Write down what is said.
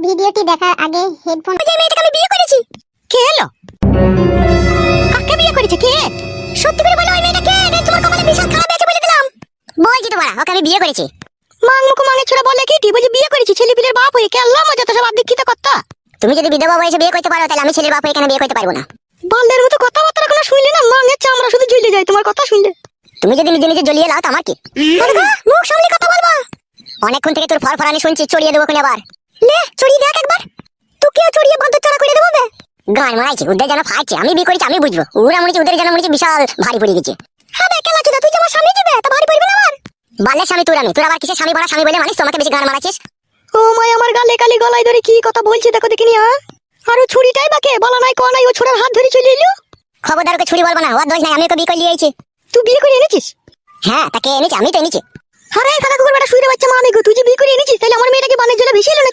ভিডিওটি দেখার আগে হেডফোন যে মেয়েটাকে আমি বিয়ে করেছি। কে এলো? কাকে বিয়ে করেছে কে? সত্যি করে বলো ওই মেয়েটা কে? নাকি তোমার কপালে বিশাল খারাপ আছে বলে দিলাম? বলছি তোমার ওকে আমি বিয়ে করেছি। মাংমুখ মাঙে ছোড়া বলে কি তুই বলছি বিয়ে করেছি ছেলে পিলের বাপ হয়ে কেল্লা মজা তো সব অদীক্ষিত কথা। তুমি যদি বিধবা বয়সে বিয়ে করতে পারো তাহলে আমি ছেলের বাপ হয়ে কেন বিয়ে করতে পারবো না? বালের মতো কথাবার্তা কোনো শুনলে না মাঙের চামড়া শুধু ঝুলে যায় তোমার কথা শুনলে। তুমি যদি নিজে নিজে জ্বলিয়ে লাও তো আমার কি? মুখ সামলে কথা বলবা। অনেকক্ষণ থেকে তোর ফরফরানি শুনছি, চড়িয়ে দেবো কোন আবার। লে চড়িয়ে দেখ একবার। তুকেও চড়িয়ে বাঁধর চড়া করে দেবো বে। গান মারাইছে ওদের যেন ফাইছে, আমি বিয়ে করেছি আমি বুঝবো। ওরা মনে হচ্ছে ওদের যেন মনে হচ্ছে বিশাল ভারী পড়ে গেছে। হ্যাঁ বে কেলা চুদা তুই যে আমার স্বামী দিবে তা ভারী পড়বে না আমার? বালের স্বামী তোর আমি, তোর আবার কিসের স্বামী বলা স্বামী বলে মানিস? তোমাকে বেশি গান মারাছিস। ও মাই আমার গালে কালি গলায় ধরে কি কথা বলছে দেখো দেখিনি। হ্যাঁ আর ও ছুরিটাই বাকে বলা নাই কোয়া নাই, ও ছোড়ার হাত ধরে চলে এলো। খবরদার ওকে ছুরি বলবা না, ওর দোষ নাই, আমি ওকে বিয়ে করে নিয়েছি। তুই বিয়ে করে এনেছিস? হ্যাঁ তাকে এনেছি, আমি তো এনেছি। আরে খালা কুকুর বেটা শুইরে বাচ্চা মা আমি গো, তুই যে বিয়ে করে এনেছিস তাহলে আমার মেয়েটাকে বানের জলে ভেসে এলো নাকি?